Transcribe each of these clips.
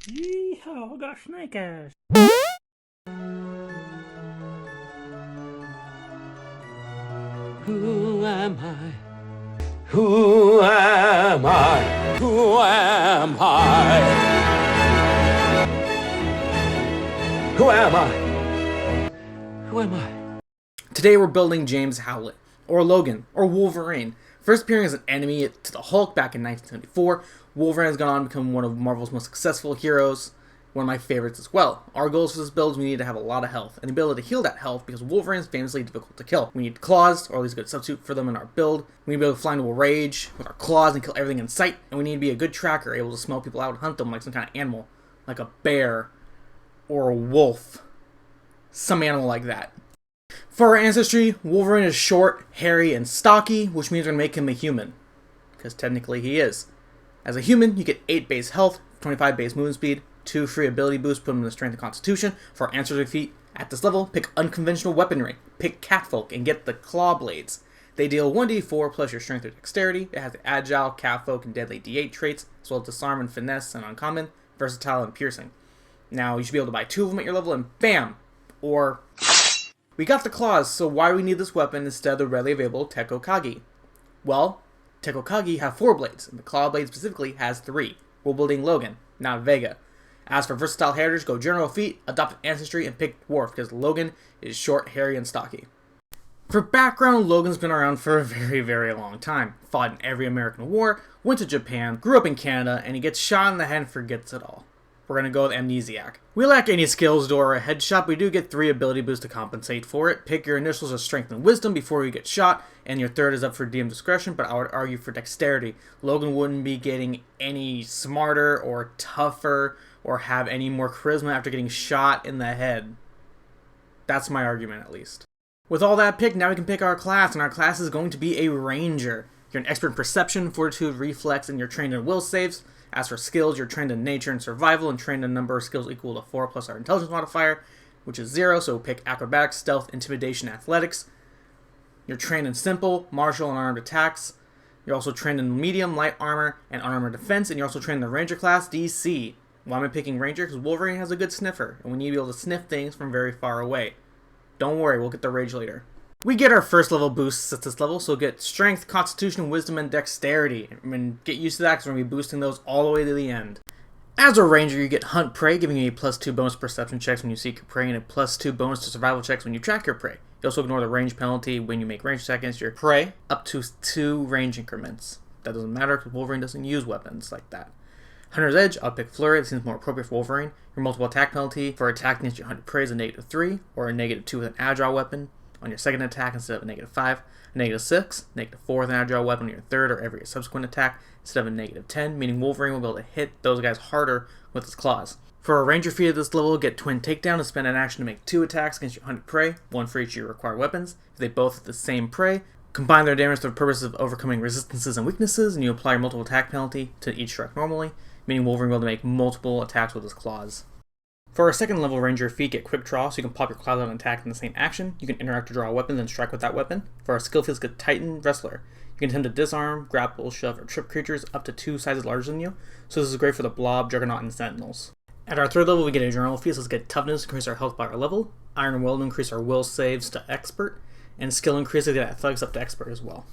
Yeehaw, I got snake eyes. Who am I? Who am I? Who am I? Who am I? Who am I? Today we're building James Howlette, or Logan, or Wolverine. First appearing as an enemy to the Hulk back in 1974, Wolverine has gone on to become one of Marvel's most successful heroes, one of my favorites as well. Our goals for this build is we need to have a lot of health, and the ability to heal that health because Wolverine is famously difficult to kill. We need claws, or at least a good substitute for them in our build. We need to be able to fly into a rage with our claws and kill everything in sight, and we need to be a good tracker, able to smell people out and hunt them like some kind of animal, like a bear, or a wolf. Some animal like that. For our ancestry, Wolverine is short, hairy, and stocky, which means we're going to make him a human. Because technically he is. As a human, you get 8 base health, 25 base movement speed, 2 free ability boosts, put him in the strength and constitution. For our ancestry feat, at this level, pick unconventional weaponry. Pick catfolk and get the claw blades. They deal 1d4 plus your strength or dexterity. It has the agile, catfolk, and deadly d8 traits, as well as disarm and finesse and uncommon, versatile, and piercing. Now, you should be able to buy 2 of them at your level, and bam! Or... we got the claws, so why do we need this weapon instead of the readily available Tekokagi? Well, Tekokagi have 4 blades, and the claw blade specifically has 3. We're building Logan, not Vega. As for versatile heritage, go general feat, adopt ancestry, and pick dwarf, because Logan is short, hairy, and stocky. For background, Logan's been around for a very, very long time. Fought in every American war, went to Japan, grew up in Canada, and he gets shot in the head and forgets it all. We're going to go with Amnesiac. We lack any skills or a headshot, but we do get 3 ability boosts to compensate for it. Pick your initials as strength and wisdom before you get shot, and your third is up for DM discretion, but I would argue for dexterity. Logan wouldn't be getting any smarter or tougher or have any more charisma after getting shot in the head. That's my argument, at least. With all that picked, now we can pick our class, and our class is going to be a ranger. You're an expert in perception, fortitude, reflex, and you're trained in will saves. As for skills, you're trained in nature and survival, and trained in a number of skills equal to 4 plus our intelligence modifier, which is 0, so pick acrobatics, stealth, intimidation, athletics. You're trained in simple, martial, and unarmed attacks. You're also trained in medium, light armor, and unarmored defense, and you're also trained in the ranger class, DC. Why am I picking ranger? Because Wolverine has a good sniffer, and we need to be able to sniff things from very far away. Don't worry, we'll get the rage later. We get our first level boosts at this level, so get strength, constitution, wisdom, and dexterity. And get used to that because we're going to be boosting those all the way to the end. As a ranger, you get hunt prey, giving you a +2 bonus perception checks when you seek your prey, and a +2 bonus to survival checks when you track your prey. You also ignore the range penalty when you make range attacks against your prey, up to 2 range increments. That doesn't matter because Wolverine doesn't use weapons like that. Hunter's Edge, I'll pick Flurry, it seems more appropriate for Wolverine. Your multiple attack penalty for attacking against your hunted prey is a -3, or a -2 with an agile weapon. On your second attack instead of a -5, a -6, -4 with an agile weapon on your third or every subsequent attack instead of a -10, meaning Wolverine will be able to hit those guys harder with his claws. For a ranger feat at this level, get Twin Takedown and spend an action to make 2 attacks against your hunted prey, 1 for each of your required weapons. If they both hit the same prey, combine their damage for the purposes of overcoming resistances and weaknesses, and you apply your multiple attack penalty to each strike normally, meaning Wolverine will be able to make multiple attacks with his claws. For our second level ranger feat, get quick draw, so you can pop your claws out and attack in the same action. You can interact to draw a weapon, then strike with that weapon. For our skill feats, get Titan Wrestler. You can attempt to disarm, grapple, shove, or trip creatures up to 2 sizes larger than you, so this is great for the Blob, Juggernaut, and Sentinels. At our third level, we get a general feat, so let's get Toughness to increase our health by our level, Iron Will to increase our will saves to Expert, and Skill increase to get Athletics up to Expert as well.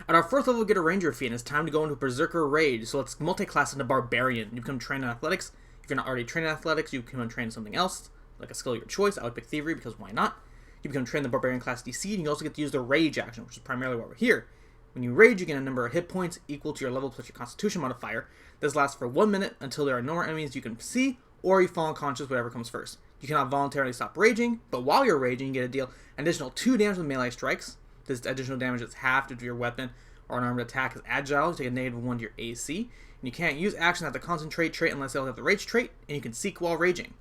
At our fourth level, we get a Ranger feat, and it's time to go into Berserker Rage, so let's multi-class into Barbarian. You become trained in Athletics. If you're not already trained in athletics, you become trained in something else, like a skill of your choice. I would pick Thievery because why not? You become trained in the Barbarian class DC, and you also get to use the Rage action, which is primarily why we're here. When you rage, you get a number of hit points equal to your level plus your Constitution modifier. This lasts for 1 minute until there are no more enemies you can see, or you fall unconscious, whatever comes first. You cannot voluntarily stop raging, but while you're raging, you get to deal an additional 2 damage with melee strikes. This additional damage is halved if your weapon or an armed attack is agile. You take a -1 to your AC. And you can't use actions at the concentrate trait unless they have the rage trait, and you can seek while raging.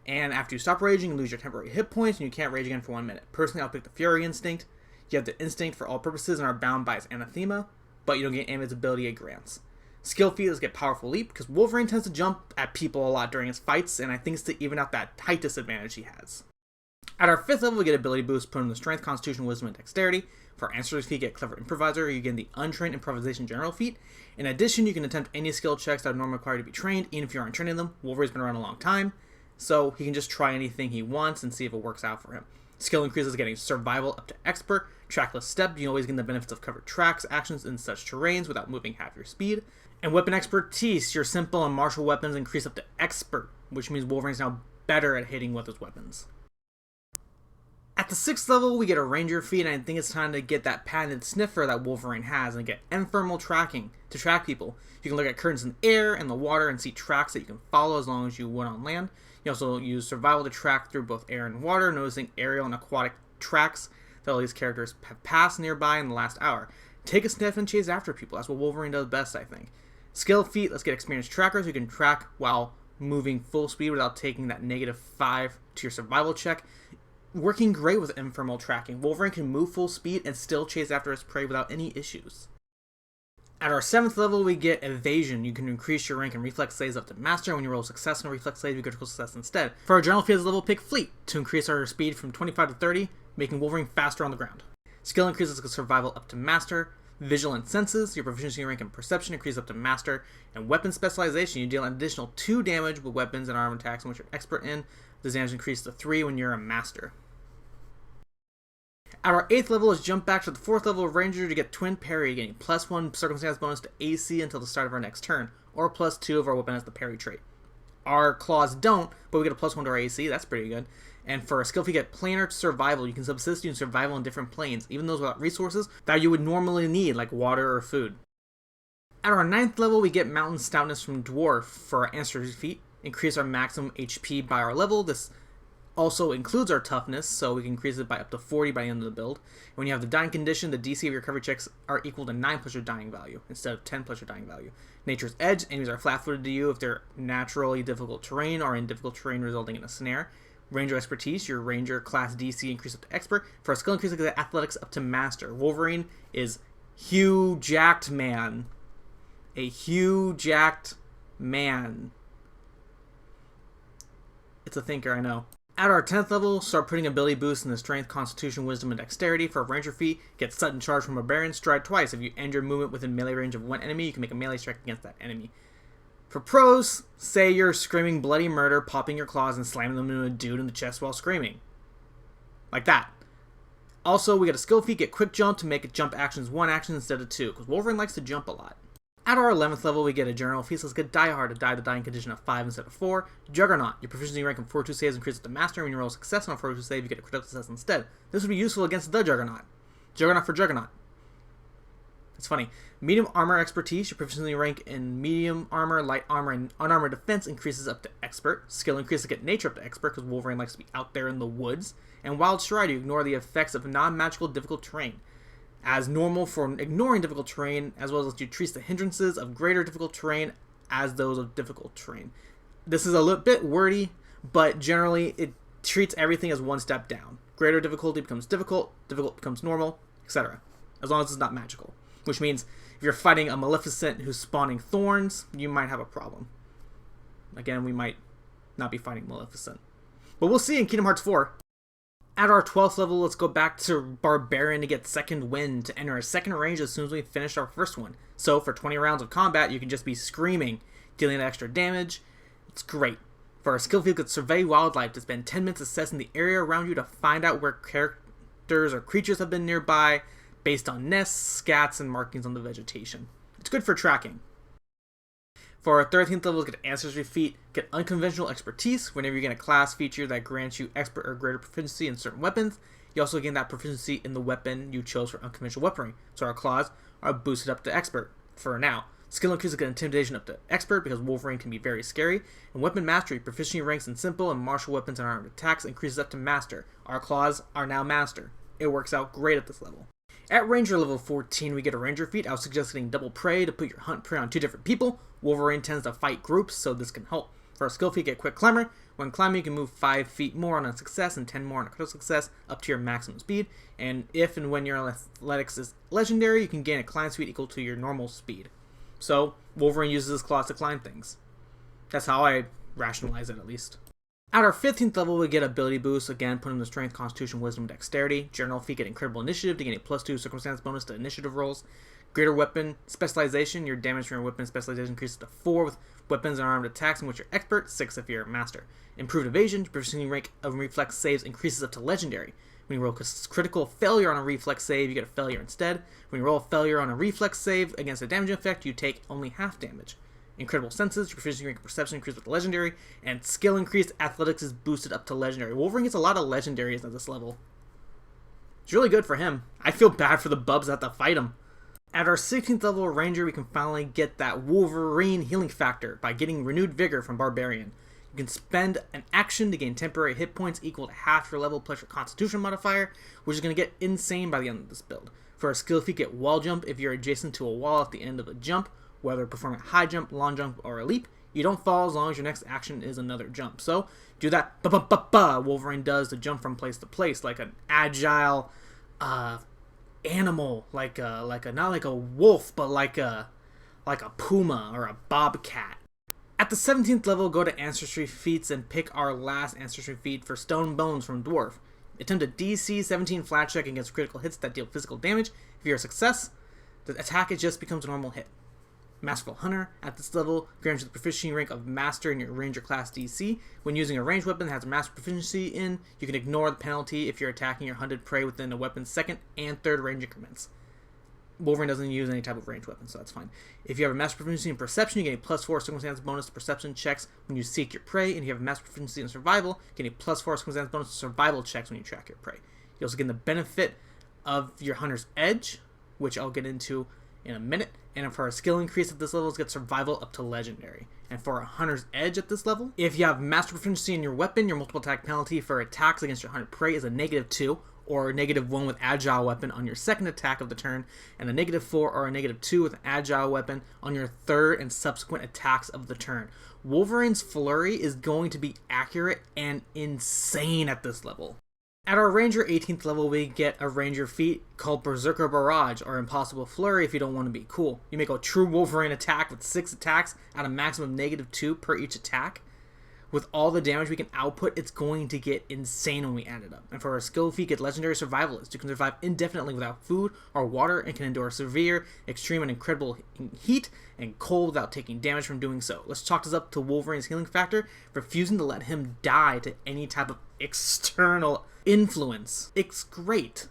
And after you stop raging, you lose your temporary hit points, and you can't rage again for 1 minute. Personally, I'll pick the Fury Instinct. You have the instinct for all purposes and are bound by its anathema, but you don't get invisibility it grants. Skill feat is get Powerful Leap, because Wolverine tends to jump at people a lot during his fights, and I think it's to even out that height disadvantage he has. At our 5th level, we get ability boost, put in the strength, constitution, wisdom, and dexterity. For our ancestors feat, get clever improviser. You get the untrained improvisation general feat. In addition, you can attempt any skill checks that are normally required to be trained, even if you aren't training them. Wolverine's been around a long time, so he can just try anything he wants and see if it works out for him. Skill increases, getting survival up to expert. Trackless step, you always gain the benefits of covered tracks, actions in such terrains without moving half your speed. And weapon expertise, your simple and martial weapons increase up to expert, which means Wolverine's now better at hitting with his weapons. At the 6th level, we get a ranger feat, and I think it's time to get that patented sniffer that Wolverine has and get ephemeral tracking to track people. You can look at currents in the air and the water and see tracks that you can follow as long as you would on land. You also use survival to track through both air and water, noticing aerial and aquatic tracks that all these characters have passed nearby in the last hour. Take a sniff and chase after people. That's what Wolverine does best, I think. Skill feat, let's get experienced trackers who can track while moving full speed without taking that -5 to your survival check. Working great with ephemeral tracking. Wolverine can move full speed and still chase after his prey without any issues. At our 7th level, we get evasion. You can increase your rank in reflex saves up to master. When you roll success in a reflex save, you get critical success instead. For our general feat level, pick fleet to increase our speed from 25 to 30, making Wolverine faster on the ground. Skill increases survival up to master. Vigilant senses, your proficiency rank in perception increases up to master. And weapon specialization, you deal an additional 2 damage with weapons and arm attacks in which you're expert in. This damage increases to 3 when you're a master. At our 8th level, let's jump back to the 4th level of Ranger to get Twin Parry, getting +1 circumstance bonus to AC until the start of our next turn, or +2 if our weapon has the parry trait. Our claws don't, but we get a +1 to our AC, that's pretty good. And for a skill, if you get planar survival, you can subsist using survival on different planes, even those without resources that you would normally need, like water or food. At our 9th level, we get Mountain Stoutness from Dwarf for our ancestors feat, increase our maximum HP by our level. This also includes our toughness, so we can increase it by up to 40 by the end of the build. And when you have the dying condition, the DC of your recovery checks are equal to 9 plus your dying value, instead of 10 plus your dying value. Nature's Edge, enemies are flat-footed to you if they're naturally difficult terrain or in difficult terrain resulting in a snare. Ranger Expertise, your Ranger class DC increase up to Expert. For a skill increase, like Athletics up to Master. Wolverine is Hugh Jacked Man. A Hugh Jacked Man. It's a thinker, I know. At our 10th level, start putting ability boosts in the Strength, Constitution, Wisdom, and Dexterity. For a Ranger feat, get Sudden Charge from Barbarian, stride twice. If you end your movement within melee range of one enemy, you can make a melee strike against that enemy. For pros, say you're screaming bloody murder, popping your claws, and slamming them into a dude in the chest while screaming. Like that. Also, we get a skill feat, get Quick Jump to make it jump actions 1 action instead of 2, because Wolverine likes to jump a lot. At our 11th level, we get a general feat. Let's get Die Hard to die the dying condition of 5 instead of 4. Juggernaut, your proficiency rank in Fortitude saves increases to Master. When you roll a success on a Fortitude save, you get a critical success instead. This would be useful against the Juggernaut. Juggernaut for Juggernaut. It's funny. Medium Armor Expertise, your proficiency rank in Medium Armor, Light Armor, and Unarmored Defense increases up to Expert. Skill increases to get Nature up to Expert, because Wolverine likes to be out there in the woods. And Wild Stride, you ignore the effects of non-magical difficult terrain. As normal for ignoring difficult terrain, as well as you treat the hindrances of greater difficult terrain as those of difficult terrain. This is a little bit wordy, but generally it treats everything as one step down. Greater difficulty becomes difficult, difficult becomes normal, etc. As long as it's not magical. Which means if you're fighting a Maleficent who's spawning thorns, you might have a problem. Again, we might not be fighting Maleficent. But we'll see in Kingdom Hearts 4. At our 12th level, let's go back to Barbarian to get Second Wind to enter a second range as soon as we finish our first one. So for 20 rounds of combat, you can just be screaming, dealing extra damage. It's great. For our skill feat, get Survey Wildlife to spend 10 minutes assessing the area around you to find out where characters or creatures have been nearby based on nests, scats, and markings on the vegetation. It's good for tracking. For our 13th level, get Ancestry feat, get Unconventional Expertise. Whenever you get a class feature that grants you expert or greater proficiency in certain weapons, you also gain that proficiency in the weapon you chose for unconventional weaponry. So our claws are boosted up to Expert for now. Skill increases get Intimidation up to Expert because Wolverine can be very scary. And Weapon Mastery, proficiency ranks in simple and martial weapons and armed attacks increases up to Master. Our claws are now Master. It works out great at this level. At Ranger level 14, we get a Ranger feat. I would suggest getting Double Prey to put your hunt prey on 2 different people. Wolverine tends to fight groups, so this can help. For a skill feat, get Quick Climber. When climbing, you can move 5 feet more on a success and 10 more on a critical success, up to your maximum speed. And if and when your athletics is legendary, you can gain a climb speed equal to your normal speed. So, Wolverine uses his claws to climb things. That's how I rationalize it, at least. At our 15th level, we get ability boost, again putting the strength, constitution, wisdom, dexterity. General feat, get incredible initiative to gain a +2 circumstance bonus to initiative rolls. Greater weapon specialization, your damage from your weapon specialization increases to 4 with weapons and armed attacks in which you're expert, 6 if you're a master. Improved evasion, your proficiency rank of reflex saves increases up to legendary. When you roll critical failure on a reflex save, you get a failure instead. When you roll a failure on a reflex save against a damage effect, you take only half damage. Incredible senses, your proficiency rank of perception increases with legendary, and skill increased, athletics is boosted up to legendary. Wolverine gets a lot of legendaries at this level. It's really good for him. I feel bad for the bubs that have to fight him. At our 16th level Ranger, we can finally get that Wolverine healing factor by getting renewed vigor from Barbarian. You can spend an action to gain temporary hit points equal to half your level plus your constitution modifier, which is going to get insane by the end of this build. For a skill feat, get wall jump if you're adjacent to a wall at the end of a jump, whether performing a high jump, long jump, or a leap. You don't fall as long as your next action is another jump. So, do that Wolverine does to jump from place to place, like an agile animal, like not like a wolf, but like a puma or a bobcat. At the 17th level, go to Ancestry Feats and pick our last Ancestry Feat for Stone Bones from Dwarf. Attempt a DC 17 flat check against critical hits that deal physical damage. If you're a success, the attack just becomes a normal hit. Masterful Hunter, at this level, grants you the proficiency rank of Master in your Ranger class DC. When using a ranged weapon that has a Master proficiency in, you can ignore the penalty if you're attacking your hunted prey within a weapon's second and third range increments. Wolverine doesn't use any type of ranged weapon, so that's fine. If you have a Master proficiency in Perception, you get a +4 circumstance bonus to Perception checks when you seek your prey, and if you have a Master proficiency in Survival, you get a +4 circumstance bonus to Survival checks when you track your prey. You also get the benefit of your Hunter's Edge, which I'll get into in a minute, and for a skill increase at this level, get Survival up to Legendary. And for a Hunter's Edge at this level, if you have Master proficiency in your weapon, your multiple attack penalty for attacks against your hunted prey is a -2, or a -1 with Agile weapon on your second attack of the turn, and a -4 or a -2 with Agile weapon on your third and subsequent attacks of the turn. Wolverine's Flurry is going to be accurate and insane at this level. At our Ranger 18th level, we get a Ranger feat called Berserker Barrage, or Impossible Flurry if you don't want to be cool. You make a true Wolverine attack with 6 attacks at a maximum of -2 per each attack. With all the damage we can output, it's going to get insane when we add it up. And for our skill feat, get Legendary Survivalist. You can survive indefinitely without food or water and can endure severe, extreme, and incredible heat and cold without taking damage from doing so. Let's chalk this up to Wolverine's healing factor, refusing to let him die to any type of external influence. It's great.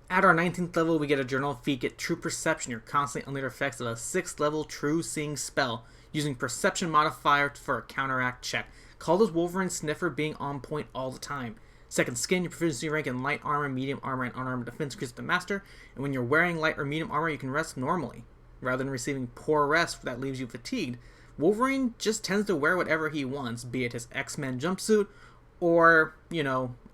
At our 19th level, we get a Journal feat, get True Perception. You're constantly under the effects of a 6th level True Seeing spell, using Perception modifier for a counteract check. Call this Wolverine Sniffer being on point all the time. Second Skin, your proficiency rank in light armor, medium armor, and unarmored defense increases to Master, and when you're wearing light or medium armor, you can rest normally, rather than receiving poor rest that leaves you fatigued. Wolverine just tends to wear whatever he wants, be it his X-Men jumpsuit, or,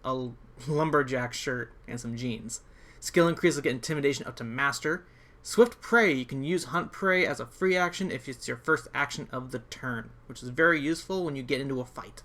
a lumberjack shirt and some jeans. Skill increase will get Intimidation up to Master. Swift Prey, you can use Hunt Prey as a free action if it's your first action of the turn, which is very useful when you get into a fight.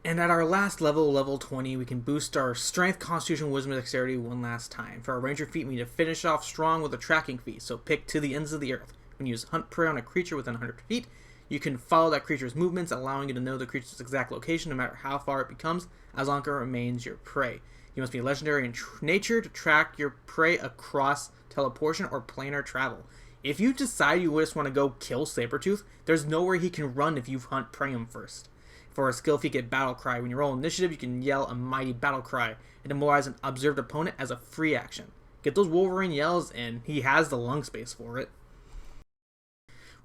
And at our last level, level 20, we can boost our Strength, Constitution, Wisdom, and Dexterity one last time. For our Ranger feat, we need to finish off strong with a tracking feat, so pick To the Ends of the Earth. When you use Hunt Prey on a creature within 100 feet, you can follow that creature's movements, allowing you to know the creature's exact location no matter how far it becomes, as long as it remains your prey. You must be legendary in nature to track your prey across teleportation or planar travel. If you decide you just want to go kill Sabretooth, there's nowhere he can run if you hunt prey him first. For a skill feat, get Battle Cry. When you roll initiative, you can yell a mighty battle cry and demoralize an observed opponent as a free action. Get those Wolverine yells, and he has the lung space for it.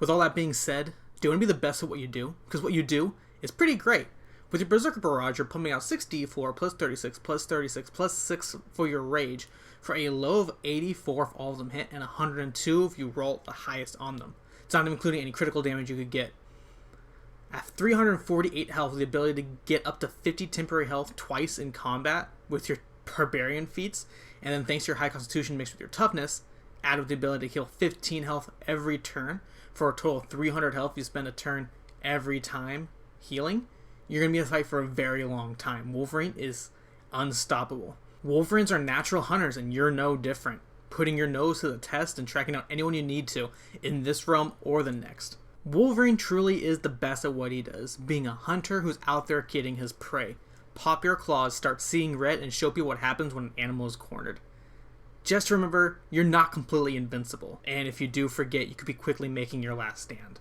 With all that being said, do you want to be the best at what you do? Because what you do is pretty great. With your Berserker Barrage, you're pumping out 6d4 plus 36 plus 36 plus 6 for your Rage for a low of 84 if all of them hit and 102 if you roll the highest on them. It's not even including any critical damage you could get. At 348 health, with the ability to get up to 50 temporary health twice in combat with your Barbarian feats, and then thanks to your high constitution mixed with your toughness, add with the ability to heal 15 health every turn for a total of 300 health. You spend a turn every time healing. You're going to be in a fight for a very long time. Wolverine is unstoppable. Wolverines are natural hunters, and you're no different, putting your nose to the test and tracking out anyone you need to in this realm or the next. Wolverine truly is the best at what he does, being a hunter who's out there getting his prey. Pop your claws, start seeing red, and show people what happens when an animal is cornered. Just remember, you're not completely invincible, and if you do forget, you could be quickly making your last stand.